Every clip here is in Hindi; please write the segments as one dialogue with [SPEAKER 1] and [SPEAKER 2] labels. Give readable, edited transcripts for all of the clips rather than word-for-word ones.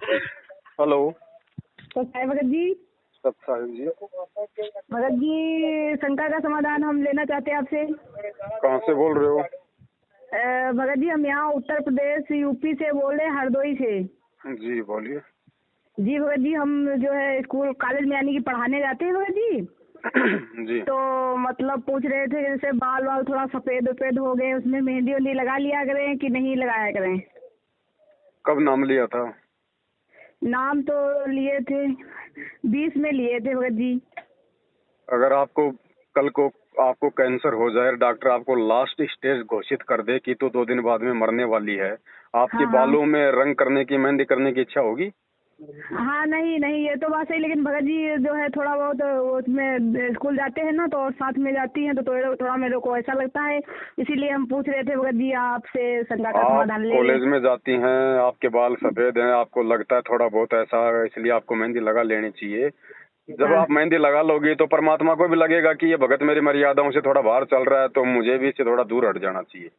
[SPEAKER 1] हेलो।
[SPEAKER 2] तो साहब भगत जी,
[SPEAKER 1] सब साहिब जी।
[SPEAKER 2] भगत जी शंका का समाधान हम लेना चाहते हैं आपसे।
[SPEAKER 1] कहाँ से बोल रहे हो?
[SPEAKER 2] भगत जी हम यहाँ उत्तर प्रदेश यूपी से बोल रहे हैं, हरदोई से।
[SPEAKER 1] जी बोलिए।
[SPEAKER 2] जी भगत जी, हम जो है स्कूल कॉलेज में यानी कि पढ़ाने जाते हैं भगत जी।
[SPEAKER 1] जी
[SPEAKER 2] तो मतलब पूछ रहे थे जैसे बाल वाल थोड़ा सफेद वफेद हो गए, उसमें मेहंदी वेहंदी लगा लिया करें कि नहीं लगाया करें।
[SPEAKER 1] कब नाम लिया था?
[SPEAKER 2] नाम तो लिए थे 20 में लिए थे भगत जी।
[SPEAKER 1] अगर आपको कल को आपको कैंसर हो जाए, डॉक्टर आपको लास्ट स्टेज घोषित कर दे कि तो 2 दिन बाद में मरने वाली है, आपके
[SPEAKER 2] हाँ हाँ
[SPEAKER 1] बालों में रंग करने की, मेहंदी करने की इच्छा होगी?
[SPEAKER 2] हाँ, नहीं नहीं ये तो बात सही, लेकिन भगत जी जो है थोड़ा बहुत उसमें स्कूल जाते हैं ना, तो और साथ में जाती हैं तो थोड़ा मेरे को ऐसा लगता है, इसीलिए हम पूछ रहे थे भगत जी आपसे शंका का
[SPEAKER 1] आप
[SPEAKER 2] समाधान ले
[SPEAKER 1] कॉलेज
[SPEAKER 2] लें।
[SPEAKER 1] में जाती हैं, आपके बाल सफेद हैं, आपको लगता है थोड़ा बहुत ऐसा है, इसलिए आपको मेहंदी लगा लेनी चाहिए। जब
[SPEAKER 2] हाँ
[SPEAKER 1] आप मेहंदी लगा लोगी तो परमात्मा को भी लगेगा कि ये भगत मेरी मर्यादाओं से थोड़ा बाहर चल रहा है, तो मुझे भी इससे थोड़ा दूर हट जाना चाहिए।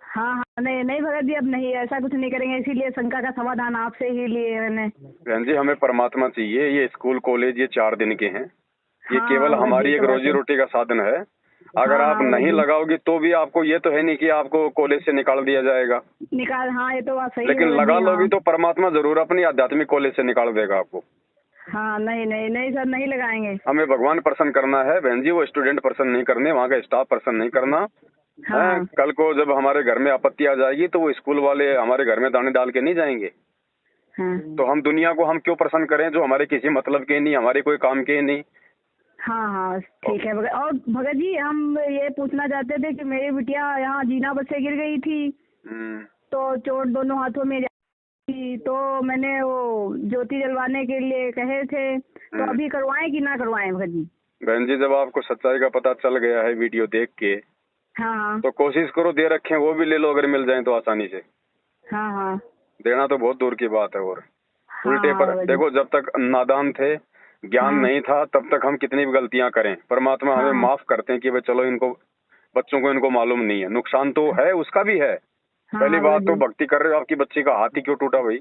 [SPEAKER 2] हाँ हाँ, नहीं नहीं भगत जी, अब नहीं ऐसा कुछ नहीं करेंगे, इसीलिए शंका का समाधान आपसे ही लिए मैंने।
[SPEAKER 1] बहन जी, हमें परमात्मा चाहिए। ये स्कूल कॉलेज ये 4 दिन के हैं, ये
[SPEAKER 2] हाँ
[SPEAKER 1] केवल
[SPEAKER 2] हाँ भगत जी,
[SPEAKER 1] हमारी
[SPEAKER 2] ये
[SPEAKER 1] एक
[SPEAKER 2] तो बात
[SPEAKER 1] रोजी
[SPEAKER 2] है।
[SPEAKER 1] रोटी का साधन है।
[SPEAKER 2] हाँ
[SPEAKER 1] अगर आप
[SPEAKER 2] हाँ भगत
[SPEAKER 1] नहीं
[SPEAKER 2] जी,
[SPEAKER 1] लगाओगी तो भी आपको ये तो है नहीं कि आपको कॉलेज से निकाल दिया जाएगा,
[SPEAKER 2] निकाल, हाँ ये तो बात सही है
[SPEAKER 1] लेकिन
[SPEAKER 2] भगत
[SPEAKER 1] लगा
[SPEAKER 2] जी।
[SPEAKER 1] लोगी
[SPEAKER 2] हाँ
[SPEAKER 1] तो परमात्मा जरूर अपनी आध्यात्मिक कॉलेज से निकाल देगा आपको।
[SPEAKER 2] हाँ, नहीं नहीं नहीं सर, नहीं लगाएंगे।
[SPEAKER 1] हमें भगवान प्रसन्न करना है बहन जी, वो स्टूडेंट प्रसन्न नहीं करने, वहाँ का स्टाफ प्रसन्न नहीं करना
[SPEAKER 2] हाँ
[SPEAKER 1] है।
[SPEAKER 2] हाँ
[SPEAKER 1] कल को जब हमारे घर में आपत्ति आ जाएगी तो वो स्कूल वाले हमारे घर में दाने डाल के नहीं जाएंगे।
[SPEAKER 2] हाँ
[SPEAKER 1] तो हम दुनिया को हम क्यों प्रसन्न करें जो हमारे किसी मतलब के नहीं, हमारे कोई काम के नहीं।
[SPEAKER 2] हाँ हाँ, ठीक है भगत। और भगत जी हम ये पूछना चाहते थे कि मेरी बिटिया यहाँ जीना बस से गिर गई थी, तो चोट दोनों हाथों में थी, तो मैंने वो ज्योति जलवाने के लिए कहे थे, तो अभी करवाएं कि ना करवाएं भगत जी।
[SPEAKER 1] बहन जी, जब आपको सच्चाई का पता चल गया है वीडियो देख के,
[SPEAKER 2] हाँ हाँ
[SPEAKER 1] तो कोशिश करो दे रखे वो भी ले लो, अगर मिल जाए तो आसानी से।
[SPEAKER 2] हाँ हाँ
[SPEAKER 1] देना तो बहुत दूर की बात है। और
[SPEAKER 2] हाँ
[SPEAKER 1] उल्टे
[SPEAKER 2] हाँ
[SPEAKER 1] पर
[SPEAKER 2] भगत जी।
[SPEAKER 1] देखो, जब तक नादान थे, ज्ञान
[SPEAKER 2] हाँ
[SPEAKER 1] नहीं था, तब तक हम कितनी भी गलतियां करें, परमात्मा
[SPEAKER 2] हाँ
[SPEAKER 1] हमें
[SPEAKER 2] हाँ
[SPEAKER 1] माफ करते हैं कि भाई चलो इनको, बच्चों को इनको मालूम नहीं है, नुकसान तो है उसका भी है।
[SPEAKER 2] हाँ
[SPEAKER 1] पहली
[SPEAKER 2] हाँ
[SPEAKER 1] बात
[SPEAKER 2] भगत
[SPEAKER 1] तो
[SPEAKER 2] जी।
[SPEAKER 1] भक्ति कर रहे हो, आपकी बच्ची का हाथ ही क्यों टूटा भाई?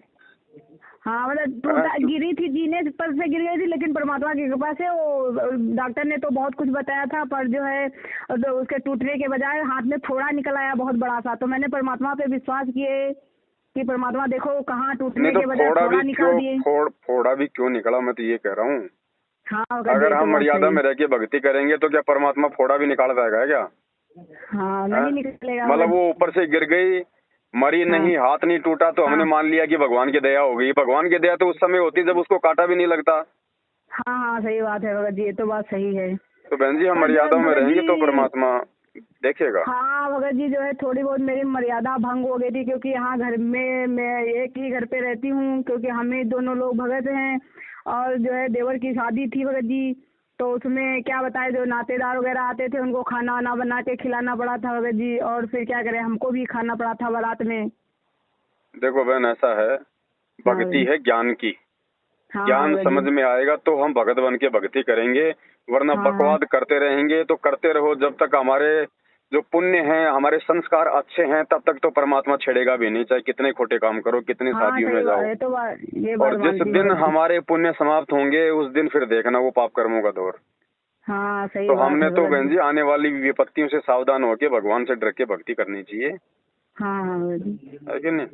[SPEAKER 2] हाँ मतलब
[SPEAKER 1] हाँ,
[SPEAKER 2] टूटा, गिरी थी, जीने पर से गिर गई थी, लेकिन परमात्मा की कृपा से वो डॉक्टर ने तो बहुत कुछ बताया था, पर जो है तो उसके टूटने के बजाय हाथ में फोड़ा निकल आया बहुत बड़ा सा, तो मैंने परमात्मा पे विश्वास किए कि परमात्मा देखो कहाँ
[SPEAKER 1] नहीं
[SPEAKER 2] टूटने
[SPEAKER 1] तो
[SPEAKER 2] के बजाय फोड़ा निकाल दिए।
[SPEAKER 1] फोड़ा भी क्यों निकला, मैं तो ये कह रहा हूँ।
[SPEAKER 2] हाँ भगत जी,
[SPEAKER 1] अगर
[SPEAKER 2] ये तो
[SPEAKER 1] हम
[SPEAKER 2] बात
[SPEAKER 1] मर्यादा
[SPEAKER 2] सही है।
[SPEAKER 1] में रह के भक्ति करेंगे तो क्या परमात्मा फोड़ा भी निकाल देगा क्या?
[SPEAKER 2] हाँ,
[SPEAKER 1] हाँ?
[SPEAKER 2] नहीं निकलेगा
[SPEAKER 1] मतलब
[SPEAKER 2] भगत।
[SPEAKER 1] वो ऊपर से गिर गई, मरी
[SPEAKER 2] हाँ
[SPEAKER 1] नहीं, हाथ नहीं टूटा, तो हमने
[SPEAKER 2] हाँ
[SPEAKER 1] मान लिया कि भगवान की दया हो गई। भगवान की दया तो उस समय होती जब उसको कांटा भी नहीं लगता।
[SPEAKER 2] हाँ हाँ, सही बात है भगत जी, ये तो बात सही है।
[SPEAKER 1] तो बहन जी, हम
[SPEAKER 2] पर जो है
[SPEAKER 1] मर्यादाओं में
[SPEAKER 2] भगत
[SPEAKER 1] रहेंगे तो
[SPEAKER 2] जी,
[SPEAKER 1] परमात्मा देखेगा।
[SPEAKER 2] हाँ भगत जी जो है थोड़ी बहुत मेरी मर्यादा भंग हो गई थी, क्योंकि यहाँ घर में मैं एक ही घर पे रहती हूँ, क्योंकि हमें दोनों लोग भगत हैं, और जो है देवर की शादी थी भगत जी, तो उसमें क्या बताए जो नातेदार वगैरह आते थे उनको खाना वाना बना के खिलाना पड़ा था भगत जी, और फिर क्या करें, हमको भी खाना पड़ा था बारात में।
[SPEAKER 1] देखो बहन, ऐसा है,
[SPEAKER 2] हाँ भगत
[SPEAKER 1] भक्ति
[SPEAKER 2] जी।
[SPEAKER 1] है ज्ञान की।
[SPEAKER 2] हाँ हाँ
[SPEAKER 1] ज्ञान
[SPEAKER 2] भगत
[SPEAKER 1] समझ
[SPEAKER 2] जी।
[SPEAKER 1] में आएगा तो हम भगत बन के भक्ति करेंगे, वरना
[SPEAKER 2] हाँ हाँ
[SPEAKER 1] बकवाद करते रहेंगे तो करते रहो। जब तक हमारे जो पुण्य हैं, हमारे संस्कार अच्छे हैं, तब तक तो परमात्मा छेड़ेगा भी नहीं, चाहे कितने खोटे काम करो, कितनी
[SPEAKER 2] हाँ,
[SPEAKER 1] शादियों में
[SPEAKER 2] सही बात
[SPEAKER 1] जाओ।
[SPEAKER 2] है, तो ये
[SPEAKER 1] और
[SPEAKER 2] बात
[SPEAKER 1] जिस
[SPEAKER 2] मानती हूँ
[SPEAKER 1] दिन
[SPEAKER 2] भगत जी।
[SPEAKER 1] हमारे पुण्य समाप्त होंगे उस दिन फिर देखना वो पाप कर्मों का दौर।
[SPEAKER 2] हाँ सही
[SPEAKER 1] तो
[SPEAKER 2] बात
[SPEAKER 1] हमने
[SPEAKER 2] है
[SPEAKER 1] तो
[SPEAKER 2] भगत
[SPEAKER 1] बहन
[SPEAKER 2] जी।
[SPEAKER 1] जी आने वाली विपत्तियों से सावधान होकर भगवान से डर के भक्ति करनी चाहिए,
[SPEAKER 2] हाँ हाँ भगत जी।
[SPEAKER 1] है कि नहीं?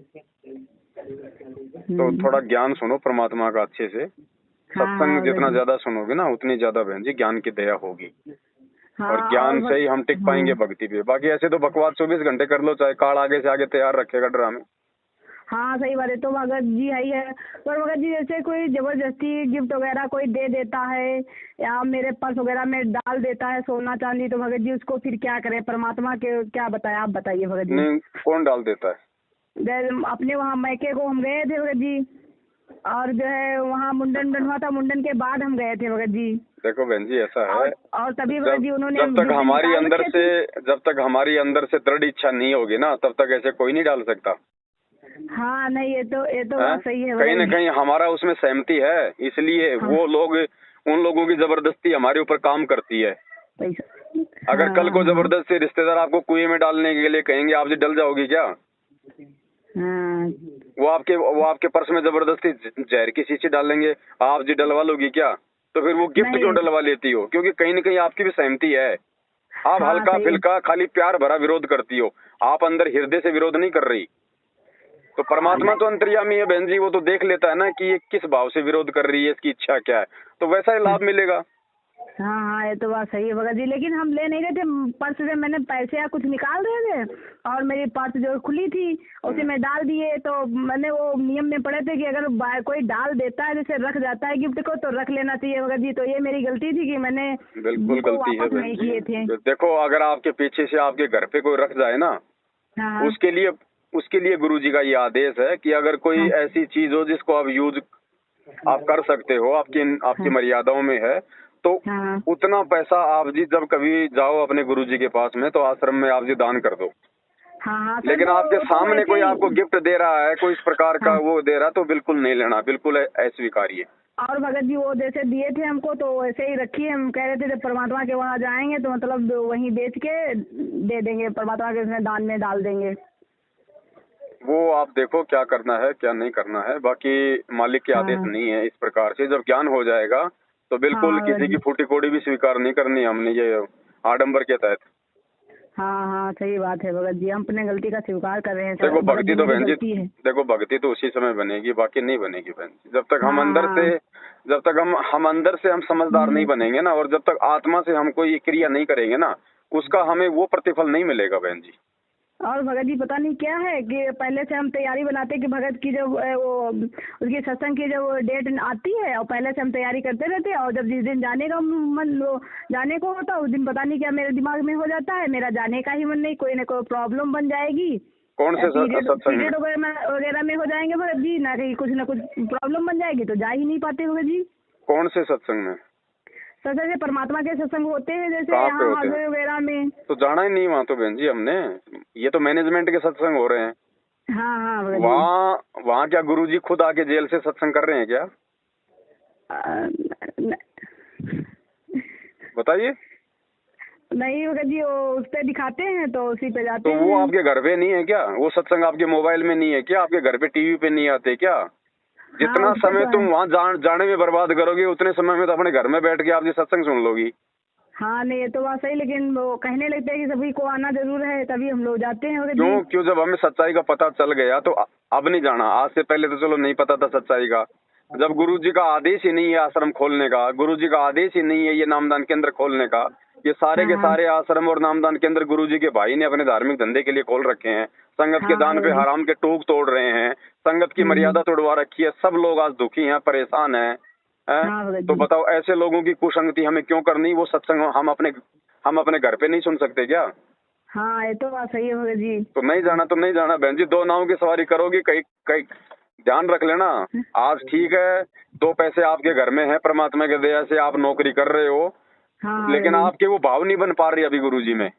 [SPEAKER 1] तो थोड़ा ज्ञान सुनो परमात्मा का अच्छे से।
[SPEAKER 2] हाँ हाँ
[SPEAKER 1] सत्संग
[SPEAKER 2] भगत
[SPEAKER 1] जितना
[SPEAKER 2] जी।
[SPEAKER 1] ज्यादा सुनोगे ना, उतनी ज्यादा बहन जी ज्ञान की दया होगी, और
[SPEAKER 2] हाँ और
[SPEAKER 1] ज्ञान से ही हम टिक पाएंगे
[SPEAKER 2] हाँ
[SPEAKER 1] भक्ति पे। बाकी ऐसे तो बकवास 24 घंटे कर लो, चाहे काल आगे से आगे तैयार रखेगा ड्रामे।
[SPEAKER 2] हाँ, सही बात है, तो भगत जी है ही है। पर भगत जी जैसे कोई जबरदस्ती गिफ्ट वगैरह कोई दे देता है, या मेरे पर्स वगैरह में डाल देता है सोना चांदी, तो भगत जी उसको फिर क्या करें, परमात्मा के क्या बताएं, आप बताइए भगत जी।
[SPEAKER 1] नहीं, कौन डाल देता है?
[SPEAKER 2] अपने वहाँ मैके को हम गए थे भगत जी, और जो है वहाँ मुंडन हुआ था, मुंडन के बाद हम गए थे भगत जी।
[SPEAKER 1] देखो बहन जी, ऐसा है,
[SPEAKER 2] और तभी भगत
[SPEAKER 1] जब
[SPEAKER 2] जी उन्होंने
[SPEAKER 1] जब तक
[SPEAKER 2] गिफ्ट
[SPEAKER 1] हमारी
[SPEAKER 2] निकाल
[SPEAKER 1] अंदर
[SPEAKER 2] रखे
[SPEAKER 1] से
[SPEAKER 2] थे।
[SPEAKER 1] जब तक हमारी अंदर से दृढ़ इच्छा नहीं होगी ना, तब तक ऐसे कोई नहीं डाल सकता
[SPEAKER 2] हाँ, नहीं ये तो
[SPEAKER 1] है।
[SPEAKER 2] बात सही है
[SPEAKER 1] कहीं
[SPEAKER 2] भगत
[SPEAKER 1] न
[SPEAKER 2] जी।
[SPEAKER 1] कहीं हमारा उसमें सहमति है, इसलिए
[SPEAKER 2] हाँ
[SPEAKER 1] वो लोग, उन लोगों की जबरदस्ती हमारे ऊपर काम करती है।
[SPEAKER 2] पैसा,
[SPEAKER 1] अगर
[SPEAKER 2] हाँ
[SPEAKER 1] कल को
[SPEAKER 2] हाँ
[SPEAKER 1] जबरदस्ती रिश्तेदार आपको कुएं में डालने के लिए कहेंगे, आप जी डल जाओगी क्या?
[SPEAKER 2] हाँ
[SPEAKER 1] वो आपके पर्स में जबरदस्ती जहर की शीशी डालेंगे, आप जी डलवा लोगी क्या? तो फिर वो गिफ्ट क्यों
[SPEAKER 2] नहीं।
[SPEAKER 1] डलवा लेती हो? क्योंकि कहीं न कहीं आपकी भी सहमति है। आप
[SPEAKER 2] हाँ
[SPEAKER 1] हल्का
[SPEAKER 2] सही।
[SPEAKER 1] फिल्का खाली प्यार भरा विरोध करती हो, आप अंदर हृदय से विरोध नहीं कर रही। तो
[SPEAKER 2] हाँ
[SPEAKER 1] परमात्मा
[SPEAKER 2] नहीं।
[SPEAKER 1] तो अंतर्यामी है बहन जी, वो तो देख लेता है ना कि ये किस भाव से विरोध कर रही है, इसकी इच्छा क्या है, तो वैसा ही लाभ मिलेगा।
[SPEAKER 2] हाँ हाँ, ये तो बात सही है भगत जी, लेकिन हम ले नहीं रहे थे। पर्स से मैंने पैसे या कुछ निकाल रहे थे और मेरी पर्स जो खुली थी उसे मैं डाल दिए। तो मैंने वो नियम में पढ़े थे कि अगर कोई डाल देता है, जैसे रख जाता है गिफ्ट को, तो रख लेना चाहिए भगत जी। तो ये मेरी गलती थी कि मैंने
[SPEAKER 1] बिल्कुल
[SPEAKER 2] वो
[SPEAKER 1] गलती है
[SPEAKER 2] वापस
[SPEAKER 1] बहन
[SPEAKER 2] नहीं
[SPEAKER 1] जी।
[SPEAKER 2] किए थे।
[SPEAKER 1] देखो, अगर आपके पीछे से आपके घर पे कोई रख जाए ना,
[SPEAKER 2] हाँ हाँ
[SPEAKER 1] उसके लिए उसके लिए गुरुजी का ये आदेश है कि अगर कोई
[SPEAKER 2] हाँ
[SPEAKER 1] ऐसी चीज हो जिसको आप यूज आप कर सकते हो, आपकी आपकी
[SPEAKER 2] हाँ
[SPEAKER 1] मर्यादाओं में है, तो
[SPEAKER 2] हाँ
[SPEAKER 1] उतना पैसा आप जी जब कभी जाओ अपने गुरुजी के पास में, तो आश्रम में आप जी दान कर दो।
[SPEAKER 2] हाँ हाँ सर।
[SPEAKER 1] लेकिन आपके
[SPEAKER 2] तो
[SPEAKER 1] सामने
[SPEAKER 2] वैसे
[SPEAKER 1] कोई आपको
[SPEAKER 2] ही।
[SPEAKER 1] गिफ्ट दे रहा है, कोई इस प्रकार का
[SPEAKER 2] हाँ,
[SPEAKER 1] वो दे रहा है, तो बिल्कुल नहीं लेना, बिल्कुल अस्वीकार्य।
[SPEAKER 2] और भगत जी वो जैसे दिए थे हमको तो वैसे ही रखिए। हम कह रहे थे जब परमात्मा के वहाँ जाएंगे तो मतलब वहीं बेच के दे देंगे, परमात्मा के उसमें दान में डाल देंगे।
[SPEAKER 1] वो आप देखो क्या करना है क्या नहीं करना है, बाकी मालिक के आदेश
[SPEAKER 2] हाँ
[SPEAKER 1] नहीं है इस प्रकार से। जब ज्ञान हो जाएगा तो
[SPEAKER 2] हाँ
[SPEAKER 1] बिल्कुल
[SPEAKER 2] हाँ भगत
[SPEAKER 1] किसी की
[SPEAKER 2] जी।
[SPEAKER 1] फूटी कोड़ी भी स्वीकार नहीं करनी हमने, ये आडंबर के तहत।
[SPEAKER 2] हाँ हाँ सही बात है भगत जी, हम अपने गलती का स्वीकार कर रहे हैं सर।
[SPEAKER 1] देखो
[SPEAKER 2] भगत
[SPEAKER 1] भक्ति
[SPEAKER 2] जी
[SPEAKER 1] तो
[SPEAKER 2] मेरी
[SPEAKER 1] बहन जी,
[SPEAKER 2] गलती है।
[SPEAKER 1] देखो भक्ति तो उसी समय बनेगी, बाकी नहीं बनेगी बहन जी।
[SPEAKER 2] हाँ हाँ
[SPEAKER 1] जब तक हम अंदर से हम समझदार नहीं बनेंगे ना, और जब तक आत्मा से हम कोई क्रिया नहीं करेंगे ना, उसका हमें वो प्रतिफल नहीं मिलेगा बहन जी।
[SPEAKER 2] और भगत जी पता नहीं क्या है कि पहले से हम तैयारी बनाते कि भगत की जब वो उसकी सत्संग की जब डेट आती है और पहले से हम तैयारी करते रहते हैं, और जब जिस दिन जाने का मन जाने को होता उस दिन पता नहीं क्या मेरे दिमाग में हो जाता है, मेरा जाने का ही मन नहीं, कोई ना कोई प्रॉब्लम बन जाएगी।
[SPEAKER 1] कौन से
[SPEAKER 2] पीरियड
[SPEAKER 1] सत्संग में?
[SPEAKER 2] पीरियड वगैरह में हो जाएंगे भगत जी ना, कहीं कुछ ना कुछ प्रॉब्लम बन जाएगी तो जा ही नहीं पाते भगत जी।
[SPEAKER 1] कौन से सत्संग में?
[SPEAKER 2] सर जैसे परमात्मा के सत्संग होते हैं जैसे
[SPEAKER 1] कहाँ पे
[SPEAKER 2] यहाँ
[SPEAKER 1] होते हैं?
[SPEAKER 2] हाजरे वगैरह में।
[SPEAKER 1] तो जाना ही नहीं वहाँ तो बहन जी हमने। ये तो मैनेजमेंट के सत्संग हो रहे हैं।
[SPEAKER 2] हाँ हाँ भगत जी।
[SPEAKER 1] वहाँ वहाँ क्या गुरुजी खुद आके जेल से सत्संग कर रहे हैं क्या? बताइए।
[SPEAKER 2] नहीं भगत जी, वो उस पे दिखाते हैं तो उसी पे जाते
[SPEAKER 1] तो वो
[SPEAKER 2] हैं।
[SPEAKER 1] आपके घर पे नहीं है क्या? वो सत्संग आपके मोबाइल में नहीं है क्या? आपके घर पे टीवी पे नहीं आते क्या?
[SPEAKER 2] हाँ
[SPEAKER 1] जितना
[SPEAKER 2] उस पे
[SPEAKER 1] समय
[SPEAKER 2] तो
[SPEAKER 1] तुम
[SPEAKER 2] है।
[SPEAKER 1] वहाँ जाने में बर्बाद करोगे, उतने समय में तो अपने घर में बैठ के आप ये सत्संग सुन लोगी।
[SPEAKER 2] हाँ नहीं ये तो बात सही, लेकिन वो कहने लगते हैं कि सभी को आना जरूर है तभी हम लोग जाते हैं भगत जी।
[SPEAKER 1] क्यों क्यों जब हमें सच्चाई का पता चल गया तो अब नहीं जाना? आज से पहले तो चलो नहीं पता था सच्चाई का। जब गुरुजी का आदेश ही नहीं है आश्रम खोलने का, गुरुजी का आदेश ही नहीं है ये नामदान केंद्र खोलने का, ये सारे
[SPEAKER 2] हाँ
[SPEAKER 1] के
[SPEAKER 2] हाँ
[SPEAKER 1] सारे आश्रम और नामदान केंद्र गुरुजी के भाई ने अपने धार्मिक धंधे के लिए खोल रखे हैं। संगत के
[SPEAKER 2] हाँ
[SPEAKER 1] दान पे
[SPEAKER 2] भगत जी।
[SPEAKER 1] हराम के टोक तोड़ रहे हैं, संगत की मर्यादा तोड़वा रखी है, सब लोग आज दुखी हैं, परेशान हैं। हैं?
[SPEAKER 2] हाँ भगत
[SPEAKER 1] तो
[SPEAKER 2] जी।
[SPEAKER 1] बताओ ऐसे लोगों की कुसंगति हमें क्यों करनी? वो सत्संग हम अपने घर पे नहीं सुन सकते क्या?
[SPEAKER 2] हाँ ये तो बात सही है भगत जी।
[SPEAKER 1] तो नहीं जाना तो नहीं जाना बहन जी। दो नाव की सवारी करोगी, कहीं कहीं ध्यान रख लेना। आज ठीक है, दो पैसे आपके घर में है, परमात्मा के दया से आप नौकरी कर रहे हो,
[SPEAKER 2] हाँ हाँ भगत
[SPEAKER 1] लेकिन
[SPEAKER 2] जी।
[SPEAKER 1] आपके वो भाव नहीं बन पा रही अभी गुरुजी में।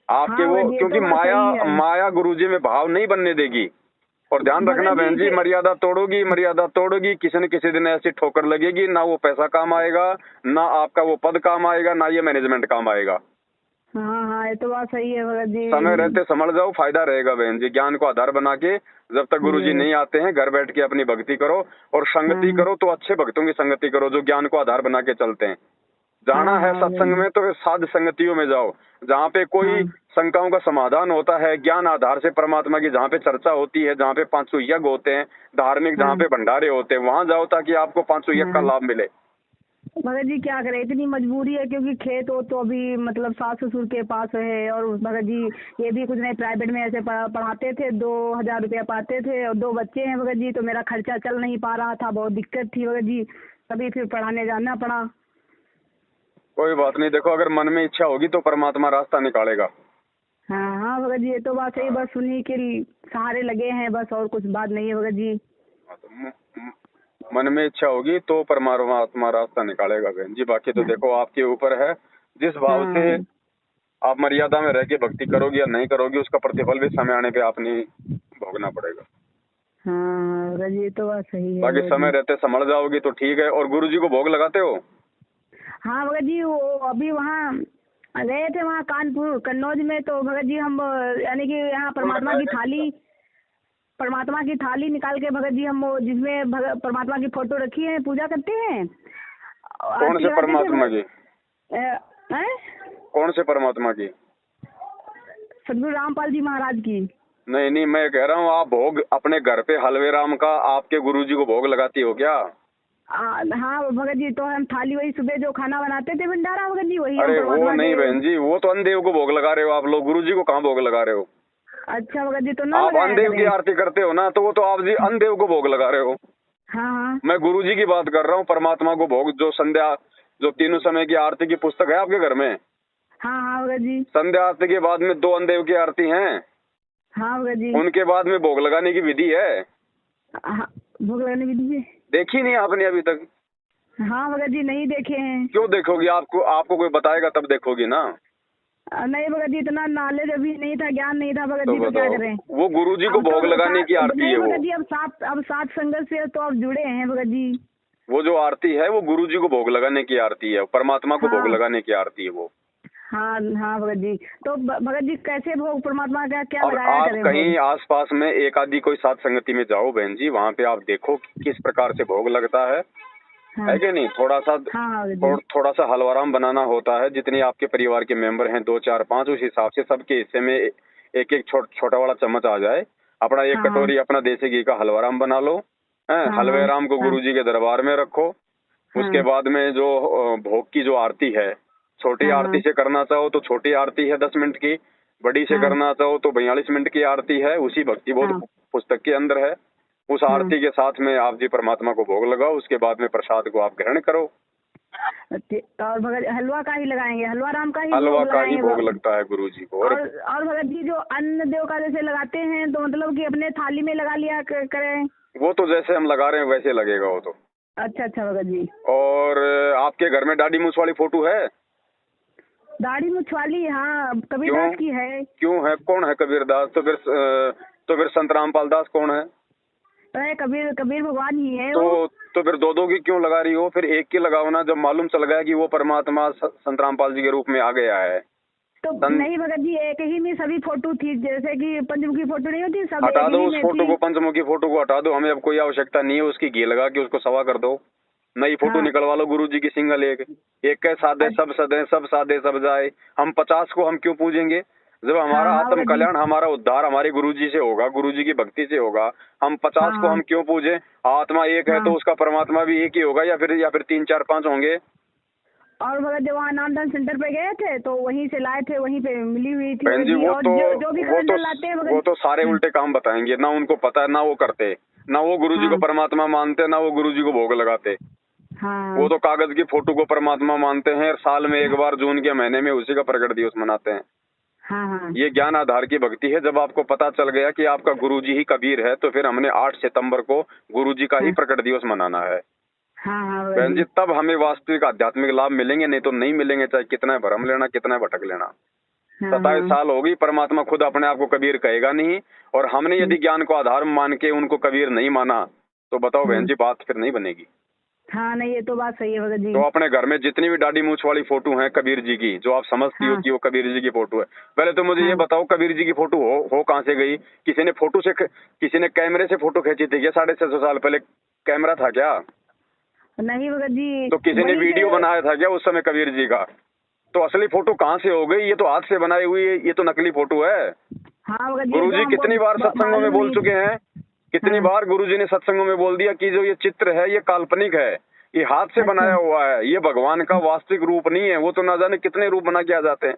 [SPEAKER 1] आपके
[SPEAKER 2] हाँ
[SPEAKER 1] वो,
[SPEAKER 2] भगत जी ये
[SPEAKER 1] क्योंकि
[SPEAKER 2] तो बात
[SPEAKER 1] माया
[SPEAKER 2] सही है
[SPEAKER 1] माया गुरुजी में भाव नहीं बनने देगी। और ध्यान रखना
[SPEAKER 2] भगत
[SPEAKER 1] बहन जी,
[SPEAKER 2] जी।
[SPEAKER 1] मर्यादा तोड़ोगी, किसी न किसी दिन ऐसी ठोकर लगेगी, ना वो पैसा काम आएगा, ना आपका वो पद काम आएगा, ना ये मैनेजमेंट काम आएगा।
[SPEAKER 2] हाँ हाँ ये तो बात सही है भगत
[SPEAKER 1] समय
[SPEAKER 2] जी।
[SPEAKER 1] रहते समझ जाओ, फायदा रहेगा बहन जी। ज्ञान को आधार बना के जब तक गुरुजी
[SPEAKER 2] जी।
[SPEAKER 1] नहीं आते हैं, घर बैठ के अपनी भक्ति करो, और
[SPEAKER 2] हाँ
[SPEAKER 1] संगति करो तो अच्छे भक्तों की संगति करो जो ज्ञान को आधार बना के चलते हैं।
[SPEAKER 2] हाँ
[SPEAKER 1] जाना है
[SPEAKER 2] हाँ भगत
[SPEAKER 1] सत्संग
[SPEAKER 2] जी।
[SPEAKER 1] में तो साध संगतियों में जाओ, जहाँ पे कोई
[SPEAKER 2] हाँ
[SPEAKER 1] शंकाओं का समाधान होता है, ज्ञान आधार से परमात्मा की जहाँ पे चर्चा होती है, जहाँ पे 500 यज्ञ होते हैं, धार्मिक जहाँ
[SPEAKER 2] हाँ
[SPEAKER 1] पे भंडारे होते हैं, वहाँ जाओ ताकि आपको 500 यज्ञ का
[SPEAKER 2] हाँ
[SPEAKER 1] लाभ मिले।
[SPEAKER 2] भगत जी क्या करें, इतनी मजबूरी है क्योंकि खेत हो तो अभी मतलब सास ससुर के पास है, और भगत जी ये भी कुछ नहीं, प्राइवेट में ऐसे पढ़ाते थे, 2,000 रुपया पाते थे, और 2 बच्चे हैं भगत जी, तो मेरा खर्चा चल नहीं पा रहा था, बहुत दिक्कत थी भगत जी, तभी फिर पढ़ाने जाना पड़ा।
[SPEAKER 1] कोई बात नहीं, देखो अगर मन में इच्छा होगी तो परमात्मा रास्ता निकालेगा।
[SPEAKER 2] हाँ हाँ भगत जी ये तो बात सही, बस उन्हीं के सहारे लगे हैं बस, और कुछ बात नहीं है भगत जी।
[SPEAKER 1] मन में इच्छा होगी तो परमात्मा रास्ता निकालेगा बहन जी। बाकी तो
[SPEAKER 2] हाँ
[SPEAKER 1] देखो आपके ऊपर है, जिस भाव से
[SPEAKER 2] हाँ
[SPEAKER 1] आप मर्यादा में रह के भक्ति करोगी या नहीं करोगी, उसका प्रतिफल भी समय आने पे आपने भोगना पड़ेगा।
[SPEAKER 2] हाँ भगत जी ये तो बात सही है
[SPEAKER 1] बाकी
[SPEAKER 2] भगत
[SPEAKER 1] समय
[SPEAKER 2] जी।
[SPEAKER 1] रहते समझ जाओगी तो ठीक है। और गुरु जी को भोग लगाते हो?
[SPEAKER 2] हाँ भगत जी वो अभी वहाँ गए थे, वहाँ कानपुर कन्नौज में, तो भगत जी हम यानी कि यहाँ परमात्मा की थाली परमात्मा की थाली निकाल के भगत जी हम वो जिसमें परमात्मा की फोटो रखी है पूजा करते हैं।
[SPEAKER 1] कौन से परमात्मा की?
[SPEAKER 2] हैं?
[SPEAKER 1] कौन से परमात्मा की?
[SPEAKER 2] सदगुरु रामपाल जी महाराज की।
[SPEAKER 1] नहीं नहीं, मैं कह रहा हूँ आप भोग अपने घर पे हलवे राम का आपके गुरुजी को भोग लगाती हो क्या?
[SPEAKER 2] हाँ भगत जी, तो हम थाली वही सुबह जो खाना बनाते थे भंडारा भगत जी वही।
[SPEAKER 1] अरे वो नहीं बहन जी, वो तो अंधदेव को भोग लगा रहे हो आप लोग, गुरुजी को कहाँ भोग लगा रहे हो?
[SPEAKER 2] अच्छा भगत जी, तो ना
[SPEAKER 1] आप अंधदेव की आरती करते हो ना, तो वो तो आप जी अंधदेव को भोग लगा रहे हो।
[SPEAKER 2] हाँ हाँ
[SPEAKER 1] मैं गुरुजी की बात कर रहा हूँ, परमात्मा को भोग जो संध्या जो तीनों समय की आरती की पुस्तक है आपके घर में।
[SPEAKER 2] हाँ हाँ भगत जी।
[SPEAKER 1] संध्या आरती के बाद में 2 अंधदेव की आरती हैं।
[SPEAKER 2] हाँ भगत जी।
[SPEAKER 1] उनके बाद में भोग लगाने की विधि है।
[SPEAKER 2] हाँ, भोग लगाने की विधि है।
[SPEAKER 1] देखी नहीं आपने अभी तक?
[SPEAKER 2] हाँ भगत जी, नहीं देखे हैं।
[SPEAKER 1] क्यों देखोगी? आपको कोई बताएगा तब देखोगी ना।
[SPEAKER 2] नहीं भगत जी, इतना नॉलेज अभी नहीं था, ज्ञान नहीं था भगत
[SPEAKER 1] तो
[SPEAKER 2] जी, तो क्या करें।
[SPEAKER 1] वो गुरुजी को भोग लगाने की आरती है।
[SPEAKER 2] नहीं
[SPEAKER 1] वो
[SPEAKER 2] भगत जी, अब सात संगत से तो आप जुड़े हैं भगत जी।
[SPEAKER 1] वो जो आरती है वो गुरुजी को भोग लगाने की आरती है, परमात्मा को भोग
[SPEAKER 2] हाँ।
[SPEAKER 1] लगाने की आरती है वो।
[SPEAKER 2] हाँ हाँ भगत जी, तो भगत जी कैसे भोग परमात्मा का क्या
[SPEAKER 1] और
[SPEAKER 2] लगाया
[SPEAKER 1] आप
[SPEAKER 2] करें
[SPEAKER 1] कहीं
[SPEAKER 2] भोग?
[SPEAKER 1] आसपास में एक आदि कोई सात संगति में जाओ बहन जी, वहाँ पे आप देखो किस प्रकार से भोग लगता है
[SPEAKER 2] हाँ
[SPEAKER 1] कि नहीं? थोड़ा सा
[SPEAKER 2] हाँ भगत जी।
[SPEAKER 1] थोड़ा सा हलवाराम बनाना होता है, जितने आपके परिवार के मेंबर हैं 2 4 5 उस हिसाब से सबके हिस्से में एक एक छोटा वाला चम्मच आ जाए। अपना एक
[SPEAKER 2] हाँ
[SPEAKER 1] कटोरी अपना देसी घी का हलवाराम बना लो।
[SPEAKER 2] हाँ
[SPEAKER 1] हलवे राम को
[SPEAKER 2] हाँ
[SPEAKER 1] गुरुजी के दरबार में रखो। उसके
[SPEAKER 2] हाँ
[SPEAKER 1] बाद में जो भोग की जो आरती है, छोटी
[SPEAKER 2] हाँ
[SPEAKER 1] आरती से करना चाहो तो छोटी आरती है 10 मिनट की, बड़ी से
[SPEAKER 2] हाँ
[SPEAKER 1] करना चाहो तो 42 मिनट की आरती है, उसी भक्ति बोध
[SPEAKER 2] हाँ
[SPEAKER 1] पुस्तक के अंदर है। उस
[SPEAKER 2] हाँ।
[SPEAKER 1] आरती के साथ में आप जी परमात्मा को भोग लगाओ, उसके बाद में प्रसाद को आप ग्रहण करो।
[SPEAKER 2] और भगत हलवा का ही लगाएंगे, हलवा राम का ही
[SPEAKER 1] हलवा
[SPEAKER 2] भोग
[SPEAKER 1] का ही
[SPEAKER 2] लगाएंगे।
[SPEAKER 1] भोग लगता है गुरुजी को।
[SPEAKER 2] और भगत जी जो अन्न देव का जैसे लगाते हैं तो मतलब कि अपने थाली में लगा लिया करें?
[SPEAKER 1] वो तो जैसे हम लगा रहे हैं वैसे लगेगा वो तो।
[SPEAKER 2] अच्छा अच्छा भगत जी।
[SPEAKER 1] और आपके घर में दाढ़ी मूछ वाली फोटो है?
[SPEAKER 2] दाढ़ी मूछ वाली, हाँ कबीरदास की है।
[SPEAKER 1] क्यों है? कौन है कबीरदास? तो फिर संत रामपाल दास कौन है?
[SPEAKER 2] कबीर भगवान ही है
[SPEAKER 1] तो फिर दो की क्यों लगा रही हो? फिर एक की लगाओ ना, जब मालूम चल गया कि वो परमात्मा संत रामपाल जी के रूप में आ गया है।
[SPEAKER 2] तो नहीं भगत जी, एक ही में सभी फोटो थी, जैसे कि पंचमुखी फोटो नहीं होती, सब
[SPEAKER 1] हटा
[SPEAKER 2] एक
[SPEAKER 1] दो
[SPEAKER 2] ही
[SPEAKER 1] उस
[SPEAKER 2] में
[SPEAKER 1] फोटो
[SPEAKER 2] थी।
[SPEAKER 1] को, पंचमुखी फोटो को हटा दो, हमें अब कोई आवश्यकता नहीं है उसकी। घी लगा के उसको सवा कर दो, नई फोटो
[SPEAKER 2] हाँ।
[SPEAKER 1] निकलवा लो गुरुजी की सिंगल एक के साधे सब सदे, सब साधे सब जाए। हम 50 को हम क्यों पूजेंगे? जब हमारा
[SPEAKER 2] हाँ,
[SPEAKER 1] आत्म कल्याण, हमारा उद्धार हमारे गुरुजी से होगा, गुरुजी की भक्ति से होगा। हम 50 को
[SPEAKER 2] हाँ।
[SPEAKER 1] हम क्यों पूजे? आत्मा एक है तो उसका परमात्मा भी एक ही होगा, या फिर 3 4 5 होंगे।
[SPEAKER 2] और भगत जब वहाँ नामदान सेंटर पे गए थे तो वहीं से लाए थे, वहीं पे मिली हुई थी।
[SPEAKER 1] बहन जी
[SPEAKER 2] और जो भी कैलेंडर लाते हैं
[SPEAKER 1] वो तो सारे उल्टे काम बताएंगे, ना उनको पता है, ना वो करते, ना वो गुरुजी को परमात्मा मानते, ना वो गुरुजी को भोग लगाते।
[SPEAKER 2] हाँ।
[SPEAKER 1] वो तो कागज की फोटो को परमात्मा मानते हैं, साल में एक बार जून के महीने में उसी का प्रकट दिवस मनाते हैं।
[SPEAKER 2] हाँ हाँ।
[SPEAKER 1] ये ज्ञान आधार की भक्ति है। जब आपको पता चल गया कि आपका गुरुजी ही कबीर है, तो फिर हमने 8 सितंबर को गुरुजी का ही प्रकट दिवस मनाना है।
[SPEAKER 2] हाँ हाँ
[SPEAKER 1] बहन जी, तब हमें वास्तविक आध्यात्मिक लाभ मिलेंगे, नहीं तो नहीं मिलेंगे, चाहे कितना भरम लेना, कितना भटक लेना। 27 साल होगी, परमात्मा खुद अपने आप को कबीर कहेगा नहीं, और हमने यदि ज्ञान को आधार मान के उनको कबीर नहीं माना, तो बताओ बहन जी, बात फिर नहीं बनेगी।
[SPEAKER 2] हाँ नहीं, ये तो बात सही है भगत जी।
[SPEAKER 1] तो अपने घर में जितनी भी दाढ़ी मूछ वाली फोटो है कबीर जी की, जो आप समझती हो कि वो कबीर जी की फोटो है, पहले तो मुझे ये बताओ कबीर जी की फोटो हो कहाँ से गई? किसी ने कैमरे से फोटो खींची थी क्या? 650 साल पहले कैमरा था क्या?
[SPEAKER 2] नहीं भगत जी।
[SPEAKER 1] तो किसी ने वीडियो बनाया था क्या उस समय कबीर जी का? तो असली फोटो कहाँ से हो गई? ये तो हाथ से बनाई हुई है, ये तो नकली फोटो है।
[SPEAKER 2] हाँ भगत जी।
[SPEAKER 1] गुरुजी कितनी बार सत्संगों में बोल चुके हैं, कितनी बार गुरुजी ने सत्संगों में बोल दिया कि जो ये चित्र है ये काल्पनिक है, ये हाथ से बनाया हुआ है, ये भगवान का वास्तविक रूप नहीं है। वो तो ना जाने कितने रूप बना के आ जाते हैं।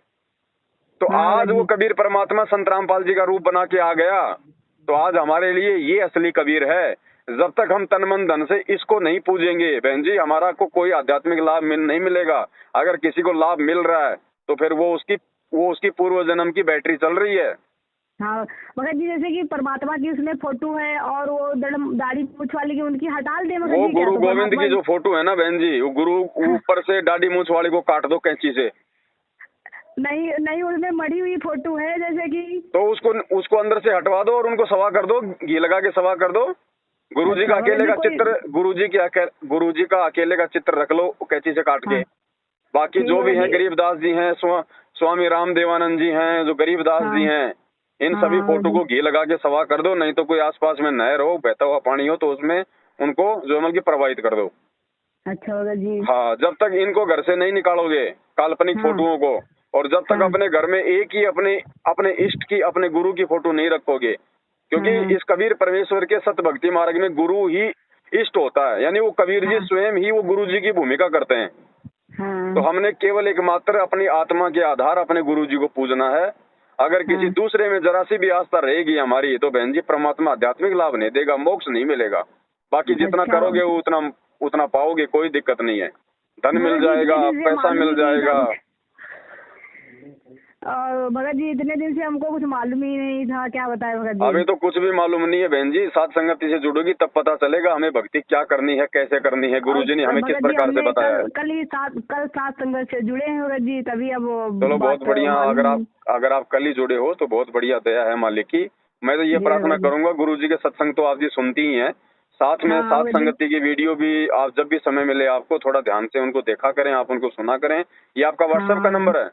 [SPEAKER 1] तो आज वो कबीर परमात्मा संत रामपाल जी का रूप बना के आ गया, तो आज हमारे लिए ये असली कबीर है। जब तक हम तन मन धन से इसको नहीं पूजेंगे बहन जी, हमारा को कोई आध्यात्मिक लाभ नहीं मिलेगा। अगर किसी को लाभ मिल रहा है तो फिर वो उसकी पूर्व जन्म की बैटरी चल रही है।
[SPEAKER 2] हाँ भगत जी, जैसे कि परमात्मा की उसमें फोटो है और वो दाढ़ी मूछ वाली की उनकी हटा दे।
[SPEAKER 1] वो गुरु गोविंद की जो फोटो है ना बहन जी, वो गुरु ऊपर से दाढ़ी मूछ वाली को काट दो कैंची से।
[SPEAKER 2] नहीं नहीं, उसमें मड़ी हुई फोटो है जैसे कि,
[SPEAKER 1] तो उसको अंदर से हटवा दो और उनको सवा कर दो, घी लगा के सवा कर दो। गुरुजी का अकेले का चित्र, गुरुजी का अकेले का चित्र रख लो कैंची से काट के। बाकी जो भी हैं, गरीबदास जी हैं, स्वामी राम देवानंद जी हैं, जो गरीबदास जी हैं, इन सभी
[SPEAKER 2] हाँ
[SPEAKER 1] फोटो
[SPEAKER 2] जी।
[SPEAKER 1] को घी लगा के सवा कर दो, नहीं तो कोई आसपास में नहर हो, बहता हुआ पानी हो, तो उसमें उनको जो है मतलब कि प्रवाहित कर दो।
[SPEAKER 2] अच्छा भगत जी।
[SPEAKER 1] हाँ, जब तक इनको घर से नहीं निकालोगे काल्पनिक
[SPEAKER 2] हाँ
[SPEAKER 1] फोटोओं को, और जब तक
[SPEAKER 2] हाँ
[SPEAKER 1] अपने घर में एक ही अपने अपने इष्ट की, अपने गुरु की फोटो नहीं रखोगे, क्योंकि
[SPEAKER 2] हाँ
[SPEAKER 1] इस कबीर परमेश्वर के सत भक्ति मार्ग में गुरु ही इष्ट होता है, यानी वो कबीर जी
[SPEAKER 2] हाँ
[SPEAKER 1] स्वयं ही वो गुरु जी की भूमिका करते हैं। तो
[SPEAKER 2] हाँ।
[SPEAKER 1] हमने केवल एकमात्र अपनी आत्मा के आधार अपने गुरु जी को पूजना है। अगर किसी
[SPEAKER 2] हाँ।
[SPEAKER 1] दूसरे में जरा सी भी आस्था रहेगी हमारी, तो बहन जी परमात्मा आध्यात्मिक लाभ नहीं देगा, मोक्ष नहीं मिलेगा। बाकी जितना
[SPEAKER 2] अच्छा
[SPEAKER 1] करोगे वो उतना उतना पाओगे, कोई दिक्कत नहीं है। धन मिल
[SPEAKER 2] भगत जी, इतने
[SPEAKER 1] जाएगा,
[SPEAKER 2] दिन से
[SPEAKER 1] पैसा
[SPEAKER 2] मालूम
[SPEAKER 1] मिल
[SPEAKER 2] ही नहीं था
[SPEAKER 1] जाएगा।
[SPEAKER 2] कुछ। और भगत जी इतने दिन से हमको कुछ मालूम ही नहीं था, क्या बताए भगत जी।
[SPEAKER 1] अभी तो कुछ भी मालूम नहीं है बहन जी, साथ संगति से जुड़ोगी तब पता चलेगा हमें भक्ति क्या करनी है, कैसे करनी है, गुरु
[SPEAKER 2] और
[SPEAKER 1] जी ने हमें किस
[SPEAKER 2] भगत जी
[SPEAKER 1] प्रकार से
[SPEAKER 2] हमने
[SPEAKER 1] बताया है।
[SPEAKER 2] कल सात संगत से जुड़े हैं भगत जी, तभी अब वो
[SPEAKER 1] चलो बहुत
[SPEAKER 2] बात
[SPEAKER 1] बढ़िया,
[SPEAKER 2] मालूम।
[SPEAKER 1] अगर आप कल ही जुड़े हो तो बहुत बढ़िया, दया है मालिक की। मैं तो ये
[SPEAKER 2] जी
[SPEAKER 1] प्रार्थना
[SPEAKER 2] भगत जी।
[SPEAKER 1] करूंगा, गुरु जी के सत्संग तो आप जी सुनती ही हैं, साथ में
[SPEAKER 2] हाँ
[SPEAKER 1] साथ
[SPEAKER 2] भगत जी।
[SPEAKER 1] संगति की वीडियो भी आप जब भी समय मिले आपको थोड़ा ध्यान से उनको देखा करें, आप उनको सुना करें। ये आपका व्हाट्सएप का
[SPEAKER 2] हाँ
[SPEAKER 1] नंबर है?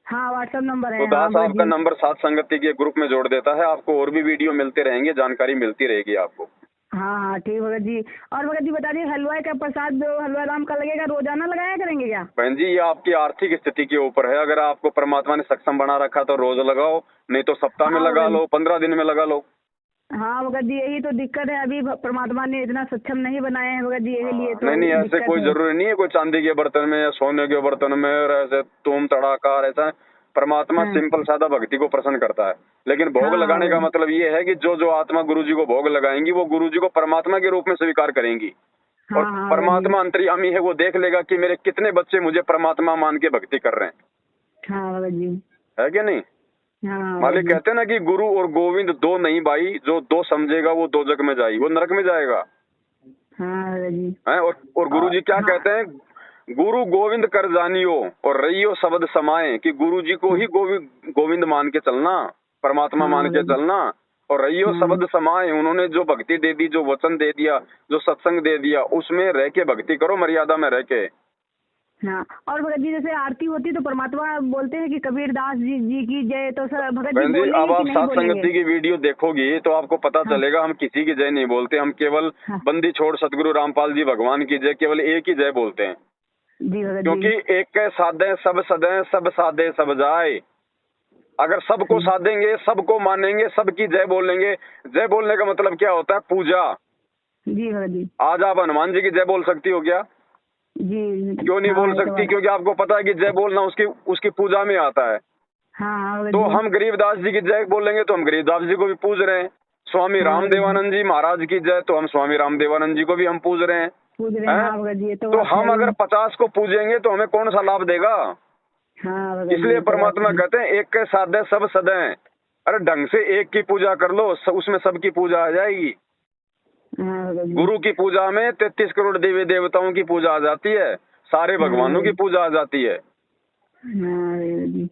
[SPEAKER 2] हाँ व्हाट्सएप नंबर
[SPEAKER 1] तो
[SPEAKER 2] है, हाँ
[SPEAKER 1] दास
[SPEAKER 2] भगत
[SPEAKER 1] आपका
[SPEAKER 2] जी।
[SPEAKER 1] नंबर साथ संगति के ग्रुप में जोड़ देता है, आपको और भी वीडियो मिलते रहेंगे, जानकारी मिलती रहेगी आपको।
[SPEAKER 2] हाँ हाँ ठीक भगत जी। और भगत जी बता दीजिए, हलवाई का प्रसाद जो हलवा राम का लगेगा, रोजाना लगाया करेंगे क्या।
[SPEAKER 1] बहन जी ये आपकी आर्थिक स्थिति के ऊपर है, अगर आपको परमात्मा ने सक्षम बना रखा तो रोज लगाओ, नहीं तो सप्ताह में
[SPEAKER 2] हाँ
[SPEAKER 1] लगा
[SPEAKER 2] भगत जी।
[SPEAKER 1] लो, 15 दिन में लगा लो।
[SPEAKER 2] हाँ भगत जी यही तो दिक्कत है, अभी परमात्मा ने इतना सक्षम नहीं बनाया है भगत जी, यही लिए तो
[SPEAKER 1] नहीं नहीं, ऐसे
[SPEAKER 2] दिक्कत
[SPEAKER 1] कोई
[SPEAKER 2] है।
[SPEAKER 1] जरूरी नहीं है कोई चांदी के बर्तन में या सोने के बर्तन में, और ऐसे तुम तड़ाकार ऐसा। परमात्मा
[SPEAKER 2] हाँ
[SPEAKER 1] सिंपल सादा भक्ति को प्रसन्न करता है, लेकिन भोग
[SPEAKER 2] हाँ
[SPEAKER 1] लगाने
[SPEAKER 2] भगत
[SPEAKER 1] का
[SPEAKER 2] जी।
[SPEAKER 1] मतलब ये है कि जो आत्मा गुरु जी को भोग लगाएंगी वो गुरु जी को परमात्मा के रूप में स्वीकार करेंगी। और
[SPEAKER 2] हाँ हाँ भगत जी।
[SPEAKER 1] परमात्मा अंतर्यामी है, वो देख लेगा कि मेरे कितने बच्चे मुझे परमात्मा मान के भक्ति कर रहे हैं,
[SPEAKER 2] हाँ भगत जी।
[SPEAKER 1] है कि नहीं।
[SPEAKER 2] हाँ भगत
[SPEAKER 1] मालिक
[SPEAKER 2] जी।
[SPEAKER 1] कहते हैं ना कि गुरु और गोविंद दो नहीं भाई, जो दो समझेगा वो दो जग में जाई, वो नरक में जाएगा।
[SPEAKER 2] हाँ भगत जी।
[SPEAKER 1] है और गुरु जी क्या
[SPEAKER 2] हाँ
[SPEAKER 1] कहते हैं, गुरु गोविंद कर जानियो और रहियो शब्द समाए, कि गुरु जी को ही गोविंद मान के चलना, परमात्मा
[SPEAKER 2] हाँ
[SPEAKER 1] मान के
[SPEAKER 2] भगत जी।
[SPEAKER 1] चलना, और रहियो
[SPEAKER 2] हाँ
[SPEAKER 1] शब्द समाए। उन्होंने जो भक्ति दे दी, जो वचन दे दिया, जो सत्संग दे दिया, उसमें रह के भक्ति करो, मर्यादा में रह के।
[SPEAKER 2] हाँ। और भगत जी जैसे आरती होती तो परमात्मा बोलते हैं कि कबीर दास जी की जय, तो सर भगत जी
[SPEAKER 1] बहन जी
[SPEAKER 2] बोलेंगे
[SPEAKER 1] अब
[SPEAKER 2] कि
[SPEAKER 1] आप
[SPEAKER 2] नहीं
[SPEAKER 1] सात
[SPEAKER 2] बोलेंगे।
[SPEAKER 1] संगति की वीडियो देखोगी तो आपको पता
[SPEAKER 2] हाँ
[SPEAKER 1] चलेगा, हम किसी की जय नहीं बोलते, हम केवल
[SPEAKER 2] हाँ।
[SPEAKER 1] बंदी छोड़ सतगुरु रामपाल जी भगवान की जय, केवल एक ही जय बोलते हैं।
[SPEAKER 2] जी भगत
[SPEAKER 1] क्योंकि
[SPEAKER 2] जी।
[SPEAKER 1] एक के साधे सब सदे, सब साधे सब जाए। अगर सबको साधेंगे, सबको मानेंगे, सबकी जय बोलेंगे। जय बोलने का मतलब क्या होता है, पूजा।
[SPEAKER 2] जी भगत जी।
[SPEAKER 1] आज आप हनुमान जी की जय बोल सकती हो क्या?
[SPEAKER 2] जी।
[SPEAKER 1] क्यों नहीं
[SPEAKER 2] हाँ
[SPEAKER 1] बोल
[SPEAKER 2] ये तो
[SPEAKER 1] सकती?
[SPEAKER 2] बात।
[SPEAKER 1] क्योंकि आपको पता है कि जय बोलना उसकी उसकी पूजा में आता है।
[SPEAKER 2] हाँ हाँ भगत
[SPEAKER 1] तो
[SPEAKER 2] जी।
[SPEAKER 1] हम गरीबदास जी की जय बोलेंगे तो हम गरीबदास जी को भी पूज रहे हैं। स्वामी
[SPEAKER 2] हाँ भगत जी।
[SPEAKER 1] रामदेवानंद जी महाराज की जय, तो हम स्वामी रामदेवानंद जी को भी हम पूज रहे हैं।
[SPEAKER 2] पूछ रहे हैं,
[SPEAKER 1] हैं?
[SPEAKER 2] हाँ भगत जी ये तो
[SPEAKER 1] तो
[SPEAKER 2] बात है
[SPEAKER 1] हम अगर
[SPEAKER 2] ही।
[SPEAKER 1] 50 को पूजेंगे तो हमें कौन सा लाभ देगा?
[SPEAKER 2] हाँ भगत जी
[SPEAKER 1] इसलिए
[SPEAKER 2] ये तो बात
[SPEAKER 1] परमात्मा
[SPEAKER 2] है।
[SPEAKER 1] कहते हैं एक के साधे सब सदै। अरे ढंग से एक की पूजा कर लो, उसमें सबकी पूजा आ जाएगी।
[SPEAKER 2] हाँ भगत जी।
[SPEAKER 1] गुरु की पूजा में 33 करोड़ देवी देवताओं की पूजा आ जाती है, सारे
[SPEAKER 2] हाँ
[SPEAKER 1] भगवानों की
[SPEAKER 2] भगत
[SPEAKER 1] पूजा आ जाती है।
[SPEAKER 2] हाँ भगत जी।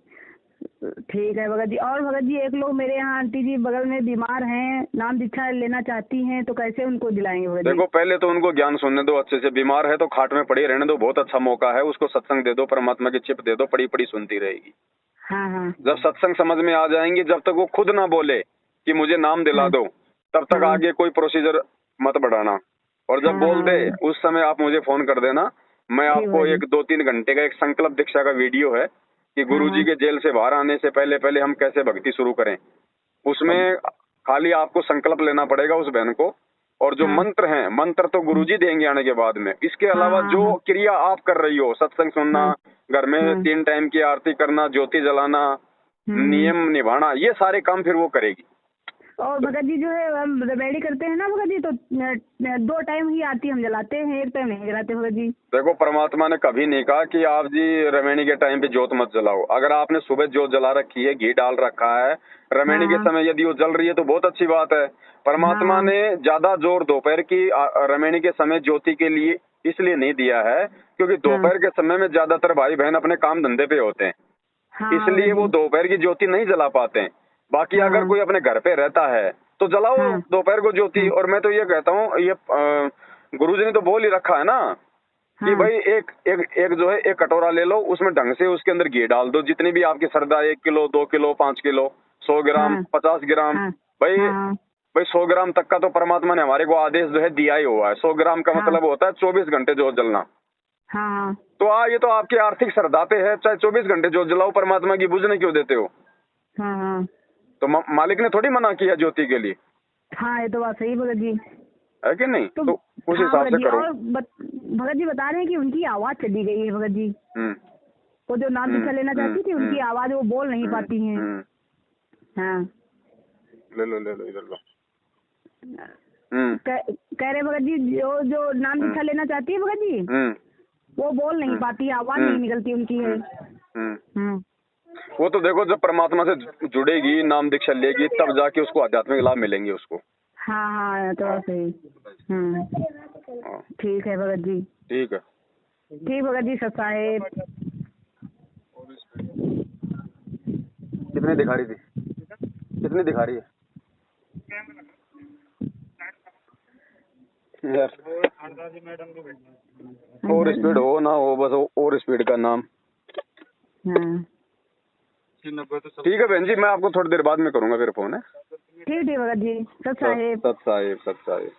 [SPEAKER 2] ठीक है भगत जी। और भगत जी एक लोग मेरे यहाँ आंटी जी बगल में बीमार हैं, नाम दीक्षा लेना चाहती हैं, तो कैसे उनको दिलाएंगे भगत जी।
[SPEAKER 1] देखो पहले तो उनको ज्ञान सुनने दो अच्छे से, बीमार है तो खाट में पड़ी रहने दो, बहुत अच्छा मौका है, उसको सत्संग दे दो, परमात्मा की चिप दे दो, पड़ी पड़ी सुनती रहेगी।
[SPEAKER 2] हाँ हाँ
[SPEAKER 1] जब सत्संग समझ में आ जाएंगी, जब तक वो खुद ना बोले कि मुझे नाम दिला
[SPEAKER 2] हाँ
[SPEAKER 1] दो, तब तक
[SPEAKER 2] हाँ
[SPEAKER 1] आगे कोई प्रोसीजर मत बढ़ाना। और जब
[SPEAKER 2] हाँ
[SPEAKER 1] बोल
[SPEAKER 2] हाँ
[SPEAKER 1] दे उस समय आप मुझे फोन कर देना। मैं
[SPEAKER 2] ठीक
[SPEAKER 1] आपको
[SPEAKER 2] भगत जी।
[SPEAKER 1] 1-2-3 घंटे का एक संकल्प दीक्षा का वीडियो है कि
[SPEAKER 2] हाँ
[SPEAKER 1] गुरु जी
[SPEAKER 2] हाँ।
[SPEAKER 1] के जेल से बाहर आने से पहले पहले हम कैसे भक्ति शुरू करें। उसमें खाली आपको संकल्प लेना पड़ेगा उस बहन को, और जो
[SPEAKER 2] हाँ
[SPEAKER 1] मंत्र हैं, मंत्र तो गुरु जी देंगे आने के बाद में। इसके
[SPEAKER 2] हाँ
[SPEAKER 1] अलावा
[SPEAKER 2] हाँ
[SPEAKER 1] जो
[SPEAKER 2] हाँ
[SPEAKER 1] क्रिया आप कर रही हो, सत्संग सुनना,
[SPEAKER 2] हाँ
[SPEAKER 1] घर में
[SPEAKER 2] हाँ।
[SPEAKER 1] 3 टाइम की आरती करना, ज्योति जलाना, नियम निभाना, ये सारे काम फिर वो करेगी।
[SPEAKER 2] और भगत जी जो है हम रेडी करते हैं ना भगत जी, तो 2 टाइम ही आरती हम जलाते हैं, 1 टाइम नहीं जलाते भगत जी।
[SPEAKER 1] देखो परमात्मा ने कभी नहीं कहा कि आप जी रमैनी के टाइम पे ज्योत मत जलाओ। अगर आपने सुबह ज्योत जला रखी है, घी डाल रखा है, रमैनी के
[SPEAKER 2] हाँ
[SPEAKER 1] समय यदि वो जल रही है तो बहुत अच्छी बात है। परमात्मा
[SPEAKER 2] हाँ
[SPEAKER 1] ने ज्यादा जोर दोपहर की रमैनी के समय ज्योति के लिए इसलिए नहीं दिया है, क्योंकि दोपहर के समय में ज्यादातर भाई बहन अपने काम धंधे पे होते हैं,
[SPEAKER 2] हाँ
[SPEAKER 1] इसलिए वो दोपहर की ज्योति नहीं जला पाते हैं। बाकी अगर कोई अपने घर पे रहता है तो जलाओ
[SPEAKER 2] हाँ
[SPEAKER 1] दोपहर को ज्योति। और मैं तो ये कहता हूँ, ये गुरुजी ने तो बोल ही रखा है ना कि भाई एक एक एक जो है एक कटोरा ले लो, उसमें ढंग से उसके अंदर घी डाल दो, जितनी भी आपकी श्रद्धा, 1 किलो 2 किलो 5 किलो, 100 ग्राम,
[SPEAKER 2] हाँ।
[SPEAKER 1] 50 ग्राम।
[SPEAKER 2] हाँ।
[SPEAKER 1] भाई
[SPEAKER 2] हाँ।
[SPEAKER 1] भाई 100 ग्राम तक का तो परमात्मा ने हमारे को आदेश जो है दिया ही हुआ है। 100 ग्राम का
[SPEAKER 2] हाँ।
[SPEAKER 1] मतलब होता है 24 घंटे जोत जलना।
[SPEAKER 2] हाँ।
[SPEAKER 1] तो ये तो आपकी आर्थिक श्रद्धा पे है, चाहे 24 घंटे जोत जलाओ, परमात्मा की बुझने क्यों देते हो?
[SPEAKER 2] हाँ। हाँ।
[SPEAKER 1] तो मालिक ने थोड़ी मना किया ज्योति के लिए,
[SPEAKER 2] हाँ, ये तो बात सही भगत जी।
[SPEAKER 1] है कि नहीं? तो उस
[SPEAKER 2] हाँ
[SPEAKER 1] हिसाब
[SPEAKER 2] भगत
[SPEAKER 1] से
[SPEAKER 2] जी,
[SPEAKER 1] करो।
[SPEAKER 2] और भगत जी बता रहे हैं कि उनकी आवाज चली गई है भगत जी। वो जो नाम दीक्षा लेना चाहती थी, उनकी आवाज वो बोल नहीं पाती हैं। हाँ।
[SPEAKER 1] ले लो इधर लो।
[SPEAKER 2] कह रहे भगत जी, जो नाम दीक्षा लेना चाहती है भगत जी, वो बोल नहीं पाती, आवाज नहीं निकलती उनकी है।
[SPEAKER 1] वो तो देखो, जब परमात्मा से जुड़ेगी, नाम दीक्षा लेगी, तब जाके उसको आध्यात्मिक लाभ मिलेंगे उसको।
[SPEAKER 2] हाँ हाँ, तो सही। ठीक है भगत जी।
[SPEAKER 1] ठीक है।
[SPEAKER 2] ठीक भगत जी, सत साहेब।
[SPEAKER 1] कितनी दिखा रही थी? कितनी दिखा रही है यार? और स्पीड हो ना हो, बस और स्पीड का नाम। ठीक है बहन जी, मैं आपको थोड़ी देर बाद में करूंगा फिर फोन है।
[SPEAKER 2] ठीक भगत जी, सत साहेब।
[SPEAKER 1] सत साहेब, सत साहेब।